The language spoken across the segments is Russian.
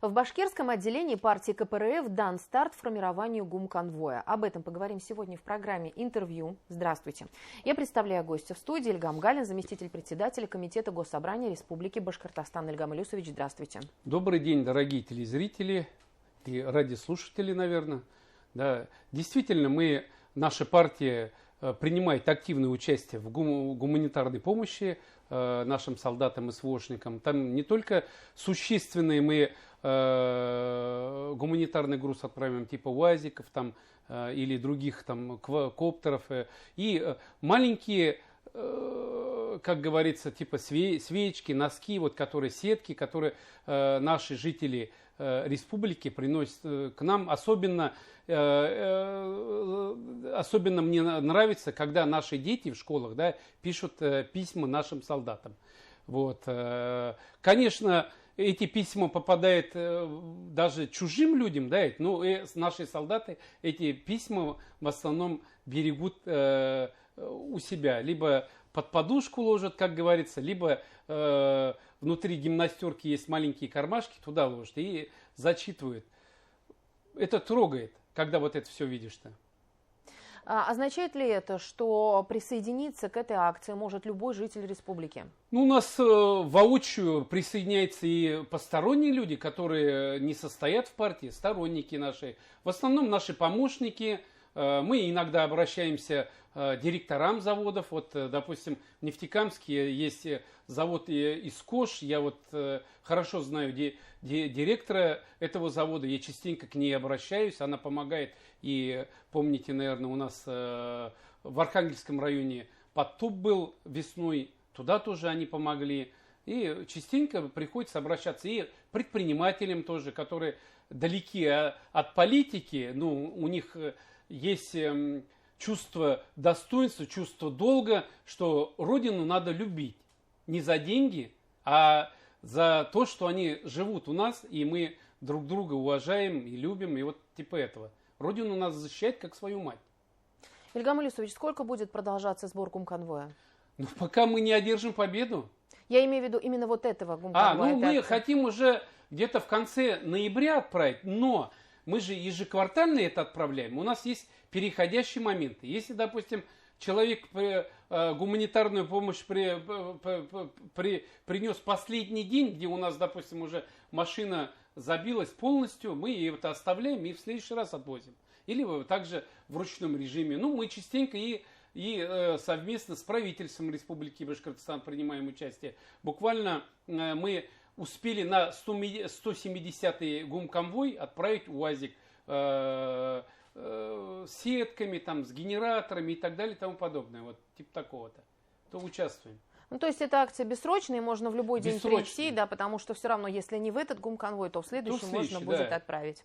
В башкирском отделении партии КПРФ дан старт формированию гумконвоя. Об этом поговорим сегодня в программе «Интервью». Здравствуйте. Я представляю гостя в студии. Ильгам Галин, заместитель председателя Комитета Госсобрания Республики Башкортостан. Ильгам Илюсович, здравствуйте. Добрый день, дорогие телезрители и радиослушатели, наверное. Да, действительно, наша партия принимает активное участие в гуманитарной помощи нашим солдатам и СВОшникам. Там не только существенные мы гуманитарный груз отправим, типа УАЗиков там, или других там коптеров, и маленькие, как говорится, типа свечки, носки, вот, которые сетки, которые наши жители республики приносят к нам. Особенно мне нравится, когда наши дети в школах, да, пишут письма нашим солдатам. Вот. Конечно, эти письма попадают даже чужим людям, да, но наши солдаты эти письма в основном берегут у себя. Либо под подушку ложат, как говорится, либо внутри гимнастерки есть маленькие кармашки, туда ложат и зачитывают. Это трогает, когда вот это все видишь-то. Означает ли это, что присоединиться к этой акции может любой житель республики? Ну, у нас воочию присоединяются и посторонние люди, которые не состоят в партии, сторонники наши. В основном наши помощники. Мы иногда обращаемся к директорам заводов. Вот, допустим, в Нефтекамске есть завод Искош. Я вот хорошо знаю директора этого завода. Я частенько к ней обращаюсь. Она помогает. И помните, наверное, у нас в Архангельском районе потоп был весной. Туда тоже они помогли. И частенько приходится обращаться и предпринимателям тоже, которые далеки от политики. Ну, у них есть чувство достоинства, чувство долга, что Родину надо любить. Не за деньги, а за то, что они живут у нас, и мы друг друга уважаем и любим, и вот типа этого. Родину надо защищать, как свою мать. Ильгам Илюсович, сколько будет продолжаться сбор гумконвоя? Ну, пока мы не одержим победу. Я имею в виду именно вот этого гумконвоя. Мы хотим уже где-то в конце ноября отправить, но мы же ежеквартально это отправляем. У нас есть переходящие моменты. Если, допустим, человек гуманитарную помощь принес последний день, где у нас, допустим, уже машина забилась полностью, мы это оставляем и в следующий раз отвозим. Или также в ручном режиме. Ну, мы частенько и совместно с правительством Республики Башкортостан принимаем участие. Буквально мы успели на 170-й гумконвой отправить УАЗик с сетками, там, с генераторами и так далее и тому подобное. Вот типа такого-то. То участвуем. Ну, то есть эта акция бессрочная, можно в любой день прийти, да, потому что все равно, если не в этот гумконвой, то в следующий можно будет отправить.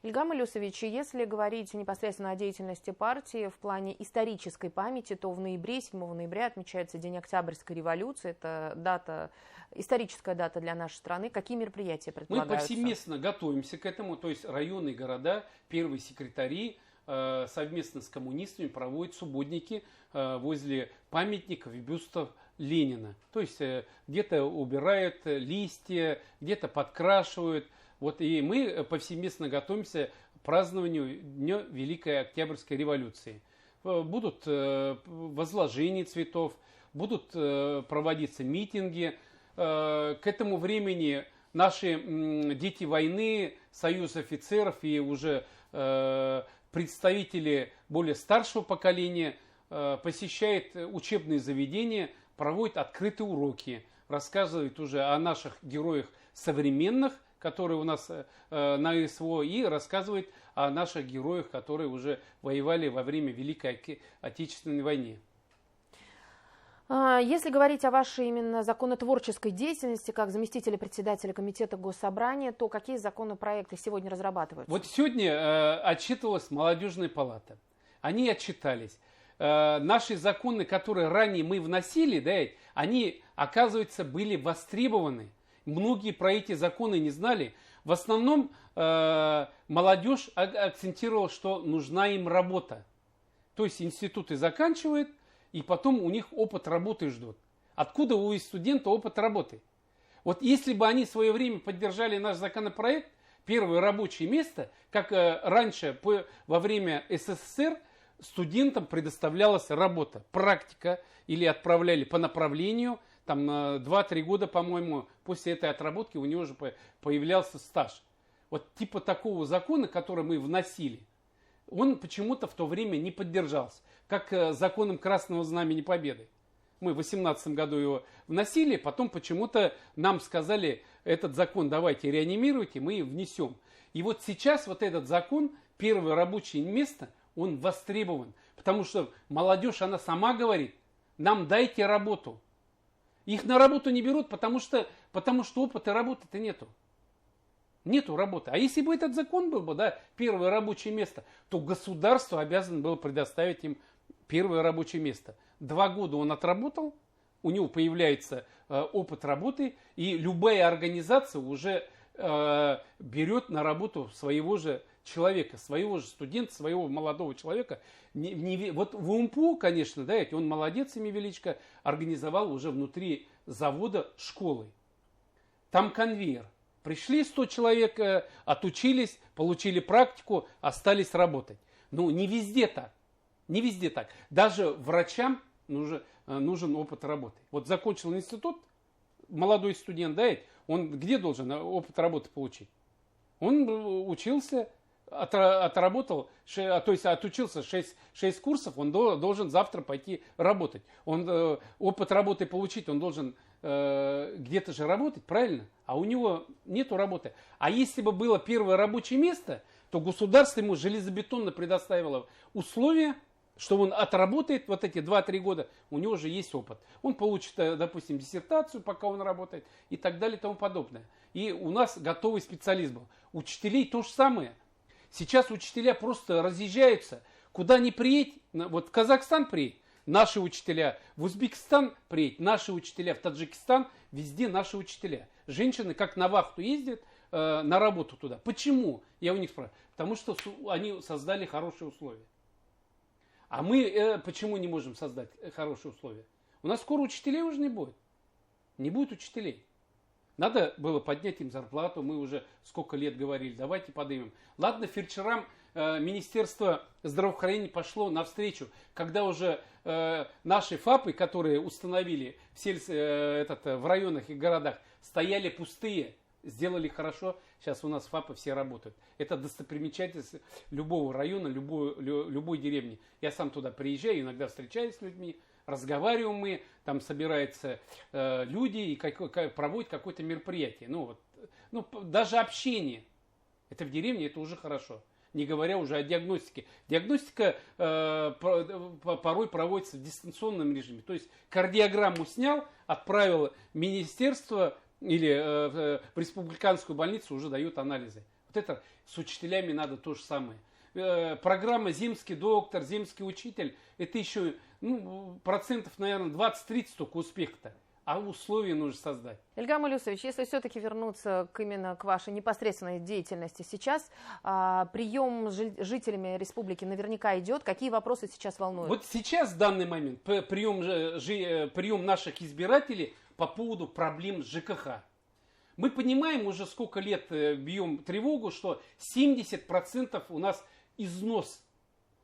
Ильгам Илюсович, если говорить непосредственно о деятельности партии в плане исторической памяти, то в ноябре, 7 ноября отмечается День Октябрьской революции. Это историческая дата для нашей страны. Какие мероприятия предполагаются? Мы повсеместно готовимся к этому, то есть районы, города, первые секретари совместно с коммунистами проводят субботники возле памятников и бюстов Ленина. То есть где-то убирают листья, где-то подкрашивают. Вот, и мы повсеместно готовимся к празднованию Дня Великой Октябрьской революции. Будут возложения цветов, будут проводиться митинги. К этому времени наши дети войны, союз офицеров и уже представители более старшего поколения посещают учебные заведения, проводят открытые уроки, рассказывают уже о наших героях современных, которые у нас на СВО, и рассказывают о наших героях, которые уже воевали во время Великой Отечественной войны. Если говорить о вашей именно законотворческой деятельности, как заместителя председателя Комитета Госсобрания, то какие законопроекты сегодня разрабатываются? Вот сегодня отчитывалась Молодежная палата. Они отчитались. Наши законы, которые ранее мы вносили, да, они, оказывается, были востребованы. Многие про эти законы не знали. В основном молодежь акцентировала, что нужна им работа. То есть институты заканчивают, и потом у них опыт работы ждут. Откуда у студента опыт работы? Вот если бы они в свое время поддержали наш законопроект, первое рабочее место, как раньше во время СССР студентам предоставлялась работа, практика, или отправляли по направлению, там на 2-3 года, по-моему, после этой отработки у него уже появлялся стаж. Вот типа такого закона, который мы вносили, он почему-то в то время не поддержался, как законом Красного Знамени Победы. Мы в 2018 году его вносили, потом почему-то нам сказали, этот закон давайте реанимируйте, мы внесем. И вот сейчас вот этот закон, первое рабочее место, он востребован. Потому что молодежь, она сама говорит, нам дайте работу. Их на работу не берут, потому что опыта работы-то нету. Нету работы. А если бы этот закон был бы, да, первое рабочее место, то государство обязано было предоставить им первое рабочее место. 2 года он отработал, у него появляется опыт работы, и любая организация уже берет на работу своего же человека, своего же студента, своего молодого человека. Вот в УМПУ, конечно, да, он молодец, ими величко, организовал уже внутри завода школы. Там конвейер. Пришли 100 человек, отучились, получили практику, остались работать. Ну, не везде так. Не везде так. Даже врачам нужен опыт работы. Вот закончил институт, молодой студент, да, он где должен опыт работы получить? Он учился, отработал, то есть отучился 6 курсов, он должен завтра пойти работать. Он опыт работы получить, он должен где-то же работать, правильно? А у него нету работы. А если бы было первое рабочее место, то государство ему железобетонно предоставило условия, что он отработает вот эти 2-3 года, у него же есть опыт. Он получит, допустим, диссертацию, пока он работает, и так далее, и тому подобное. И у нас готовый специалист был. Учителей то же самое. Сейчас учителя просто разъезжаются. Куда ни приедь, вот в Казахстан приедь, наши учителя, в Узбекистан приедь, наши учителя, в Таджикистан, везде наши учителя. Женщины как на вахту ездят, на работу туда. Почему? Я у них спрашиваю. Потому что они создали хорошие условия. А мы почему не можем создать хорошие условия? У нас скоро учителей уже не будет. Не будет учителей. Надо было поднять им зарплату. Мы уже сколько лет говорили, давайте поднимем. Ладно, фельдшерам Министерство здравоохранения пошло навстречу, когда уже наши ФАПы, которые установили в районах и городах, стояли пустые, сделали хорошо. Сейчас у нас ФАПы все работают. Это достопримечательность любого района, любой деревни. Я сам туда приезжаю, иногда встречаюсь с людьми, разговариваем мы, там собираются люди и проводят какое-то мероприятие. Даже общение. Это в деревне, это уже хорошо. Не говоря уже о диагностике. Диагностика порой проводится в дистанционном режиме. То есть кардиограмму снял, отправил в министерство или в республиканскую больницу, уже дают анализы. Вот это с учителями надо то же самое. Программа «Земский доктор», «Земский учитель» это еще процентов, наверное, 20-30 только успеха-то. А условия нужно создать. Ильгам Илюсович, если все-таки вернуться именно к вашей непосредственной деятельности сейчас, прием жителями республики наверняка идет. Какие вопросы сейчас волнуют? Вот сейчас, в данный момент, прием наших избирателей по поводу проблем с ЖКХ. Мы понимаем, уже сколько лет бьем тревогу, что 70% у нас износ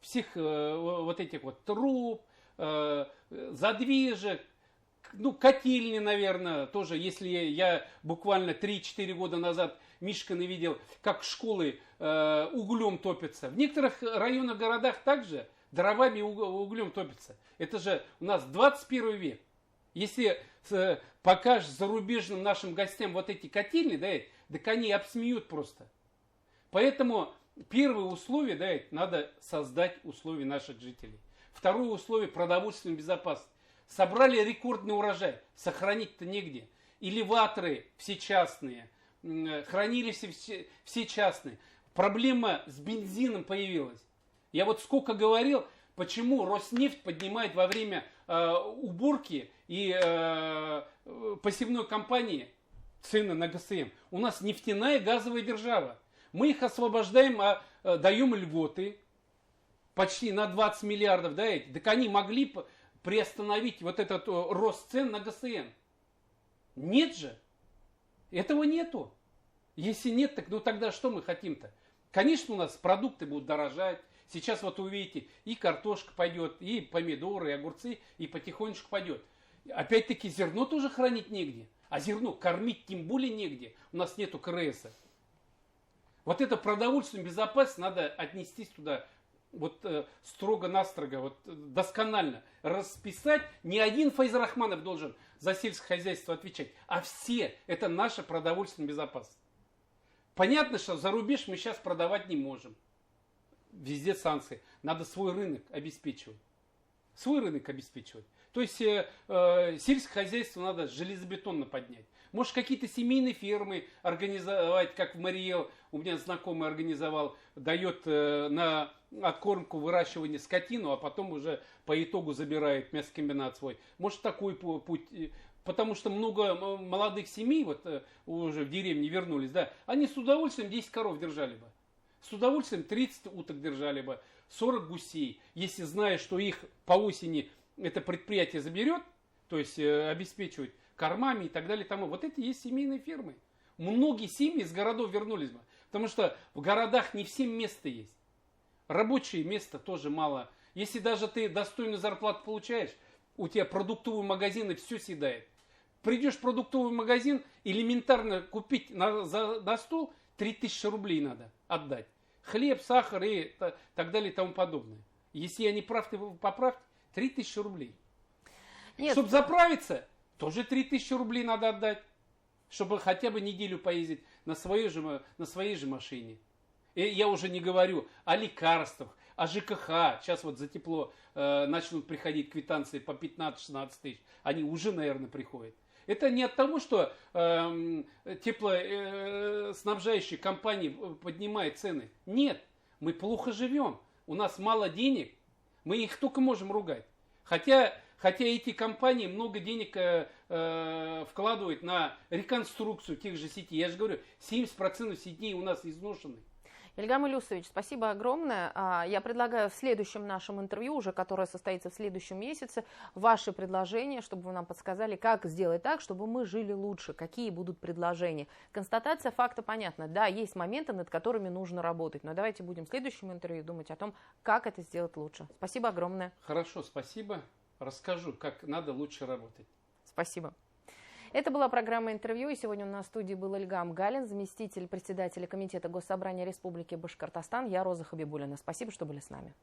всех вот этих вот труб, задвижек, котельни, наверное, тоже. Если я буквально 3-4 года назад Мишкина видел, как школы углем топятся. В некоторых районах, городах также дровами углем топятся. Это же у нас 21 век. Если покажешь зарубежным нашим гостям вот эти котельни, так они обсмеют просто. Поэтому первое условие, надо создать условия наших жителей. Второе условие – продовольственная безопасность. Собрали рекордный урожай, сохранить-то негде. Элеваторы все частные, хранилища все частные. Проблема с бензином появилась. Я вот сколько говорил, почему Роснефть поднимает во время уборки и посевной кампании цены на ГСМ. У нас нефтяная газовая держава. Мы их освобождаем, даем льготы почти на 20 миллиардов. Так они могли приостановить вот этот рост цен на ГСМ. Нет же. Этого нету. Если нет, так ну тогда что мы хотим-то? Конечно, у нас продукты будут дорожать. Сейчас вот увидите, и картошка пойдет, и помидоры, и огурцы, и потихонечку пойдет. Опять-таки зерно тоже хранить негде. А зерно кормить тем более негде. У нас нету КРСа. Вот это продовольственную безопасность надо отнестись туда вот строго-настрого, вот досконально. Расписать. Не один Файз Рахманов должен за сельское хозяйство отвечать, а все. Это наша продовольственная безопасность. Понятно, что за рубеж мы сейчас продавать не можем. Везде санкции. Надо свой рынок обеспечивать. Свой рынок обеспечивать. То есть сельское хозяйство надо железобетонно поднять. Может, какие-то семейные фермы организовать, как в Мариэл, у меня знакомый организовал, дает на откормку, выращивание скотину, а потом уже по итогу забирает мясокомбинат свой. Может, такой путь. Потому что много молодых семей, вот уже в деревне вернулись, да, они с удовольствием 10 коров держали бы. С удовольствием 30 уток держали бы, 40 гусей. Если зная, что их по осени это предприятие заберет, то есть обеспечивать кормами и так далее. Тому. Вот это и есть семейные фермы. Многие семьи из городов вернулись бы. Потому что в городах не всем место есть. Рабочее место тоже мало. Если даже ты достойную зарплату получаешь, у тебя продуктовые магазины все съедает. Придешь в продуктовый магазин, элементарно купить на стол 3000 рублей надо отдать. Хлеб, сахар и так далее и тому подобное. Если я не прав, ты поправь, 3000 рублей. Нет. Чтобы заправиться, тоже 3000 рублей надо отдать. Чтобы хотя бы неделю поездить на своей же машине. И я уже не говорю о лекарствах, о ЖКХ. Сейчас вот за тепло начнут приходить квитанции по 15-16 тысяч. Они уже, наверное, приходят. Это не от того, что теплоснабжающие компании поднимают цены. Нет, мы плохо живем. У нас мало денег. Мы их только можем ругать. Хотя эти компании много денег вкладывают на реконструкцию тех же сетей. Я же говорю, 70% сетей у нас изношены. Ильгам Илюсович, спасибо огромное. Я предлагаю в следующем нашем интервью, уже которое состоится в следующем месяце, ваши предложения, чтобы вы нам подсказали, как сделать так, чтобы мы жили лучше, какие будут предложения. Констатация факта понятна. Да, есть моменты, над которыми нужно работать, но давайте будем в следующем интервью думать о том, как это сделать лучше. Спасибо огромное. Хорошо, спасибо. Расскажу, как надо лучше работать. Спасибо. Это была программа «Интервью», и сегодня у нас в студии был Ильгам Галин, заместитель председателя Комитета Госсобрания Республики Башкортостан. Я Роза Хабибуллина. Спасибо, что были с нами.